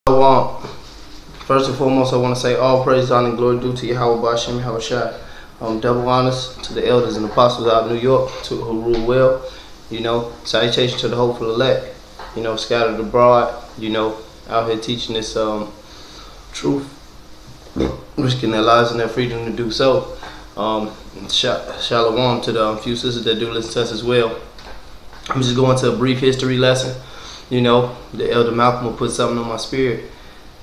I want, first and foremost, I want to say all praise, honor, and glory due to Yahweh Ba'Shem Yahushua. Double honors to the elders and apostles out of New York who rule well. Salutation to the hopeful elect. Scattered abroad. Out here teaching this truth, risking their lives and their freedom to do so. Shalom to the few sisters that do listen to us as well. I'm just going to a brief history lesson. The Elder Malcolm will put something on my spirit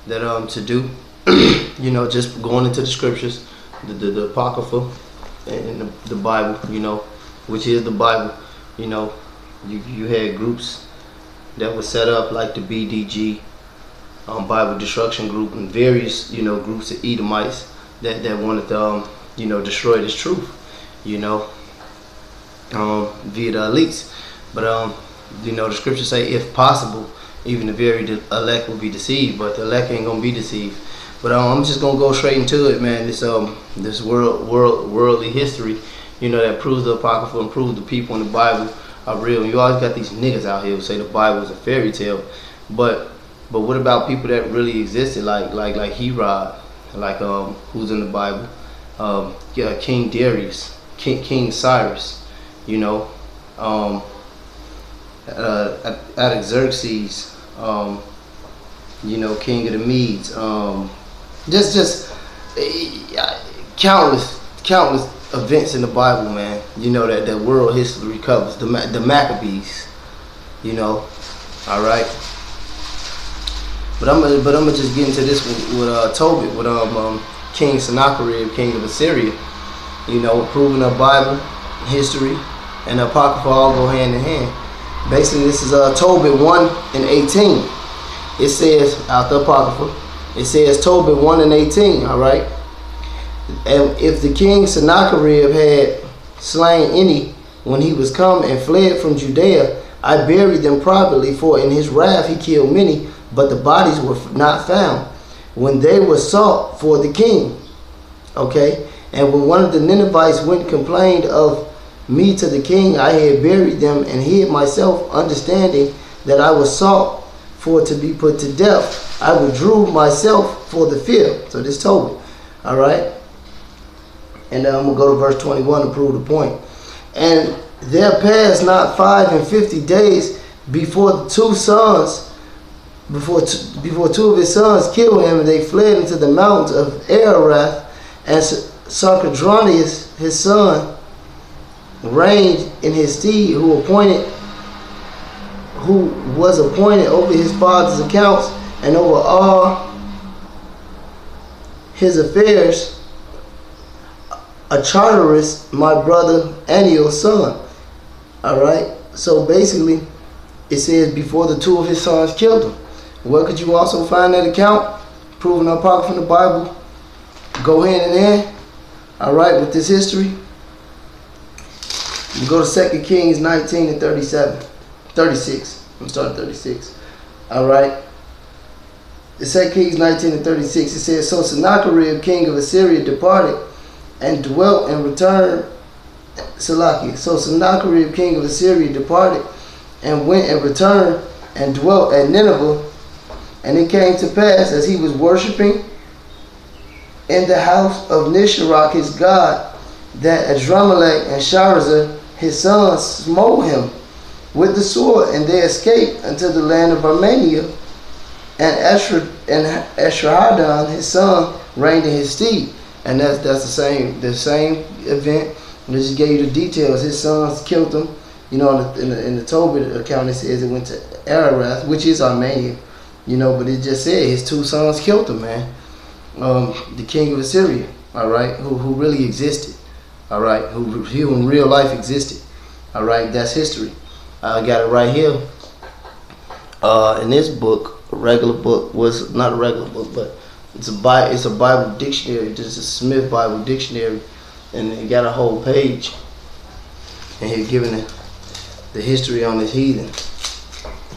that to do. Just going into the scriptures, the Apocrypha and the Bible, which is the Bible. You had groups that were set up like the BDG, Bible Destruction Group, and various groups of Edomites that wanted to destroy this truth, via the elites. But the scriptures say, if possible, even the very elect will be deceived, but the elect ain't gonna be deceived. But I'm just gonna go straight into it, man. This worldly history, that proves the Apocrypha and proves the people in the Bible are real. You always got these niggas out here who say the Bible is a fairy tale, but what about people that really existed, like Herod, who's in the Bible, King Darius, King Cyrus, Artaxerxes, King of the Medes, just countless events in the Bible, man. That world history covers the Maccabees, all right. But I'm gonna just get into this with Tobit, with King Sennacherib, king of Assyria. Proving the Bible history and the Apocrypha all go hand in hand. Basically, this is Tobit 1:18. It says, out the Apocrypha, it says Tobit 1:18, all right? And if the king Sennacherib had slain any when he was come and fled from Judea, I buried them privately, for in his wrath he killed many, but the bodies were not found when they were sought for the king. Okay? And when one of the Ninevites went and complained of me to the king, I had buried them and hid myself, understanding that I was sought for to be put to death. I withdrew myself for the fear. So this told me. All right. And I'm going to go to verse 21 to prove the point. And there passed not 55 days before two of his sons killed him, and they fled into the mountains of Ararat, and Sarchedronius his son reigned in his stead, who was appointed over his father's accounts and over all his affairs, Acharterus, my brother Aniel's son. All right. So basically, it says before the two of his sons killed him. Where could you also find that account? Proving the Apocrypha from the Bible go hand in hand. All right, with this history. You go to 2 Kings 19 and 36. I'm starting 36. All right. The 2 Kings 19 and 36. It says, so Sennacherib, king of Assyria, departed and dwelt and returned. Salakia. So Sennacherib, king of Assyria, departed and went and returned and dwelt at Nineveh. And it came to pass, as he was worshiping in the house of Nisharach his god, that Adramelech and Sharezer his sons smote him with the sword, and they escaped unto the land of Armenia. And Esarhaddon his son reigned in his stead. And that's the same event. I just gave you the details. His sons killed him. In the Tobit account, it says it went to Ararat, which is Armenia. But it just said his two sons killed him, man. The king of Assyria, all right, who really existed, all right, who in real life existed, all right. That's history. I got it right here. In this book, a regular book, was not a regular book, but it's a Bible dictionary. This is a Smith Bible dictionary, and it got a whole page, and here giving the history on this heathen.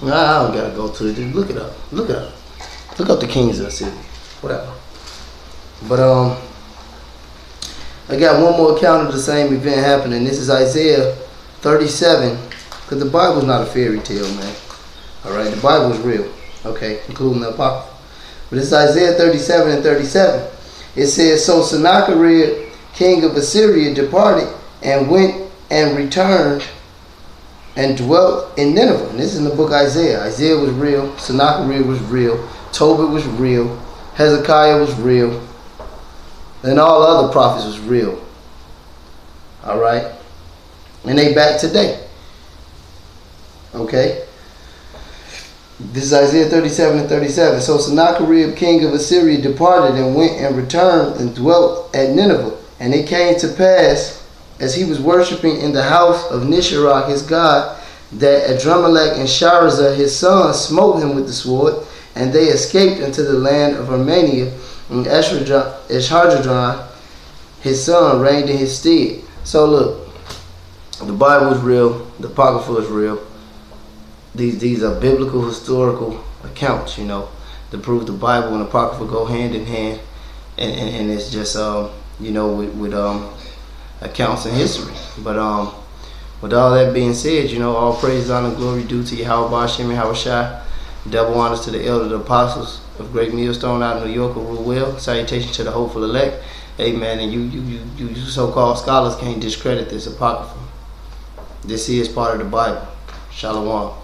I don't gotta go to it. Just look it up. Look up the kings of Assyria. Whatever. But I got one more account of the same event happening. This is Isaiah 37, because the Bible's not a fairy tale, man. All right, the Bible is real. Okay, including the Apocrypha. But it's Isaiah 37 and 37. It says, so Sennacherib, king of Assyria, departed and went and returned and dwelt in Nineveh. And this is in the book Isaiah. Isaiah was real. Sennacherib was real. Tobit was real. Hezekiah was real. And all other prophets was real. Alright? And they back today. Okay? This is Isaiah 37 and 37. So Sennacherib, king of Assyria, departed and went and returned and dwelt at Nineveh. And it came to pass, as he was worshiping in the house of Nisharach his god, that Adrammelech and Sharezer his son smote him with the sword, and they escaped into the land of Armenia, and Esarhaddon his son reigned in his stead. So look, the Bible is real, the Apocrypha is real. These are biblical, historical accounts, you know, to prove the Bible and the Apocrypha go hand in hand, and it's just you know, with accounts in history. But with all that being said, you know, all praise, honor, glory due to Yahweh Ba'ashem and Yahushua. Double honors to the elder, the apostles of Great Millstone out of New York who rule well. Salutations to the hopeful elect. Amen. And you so-called scholars can't discredit this Apocrypha. This is part of the Bible. Shalom.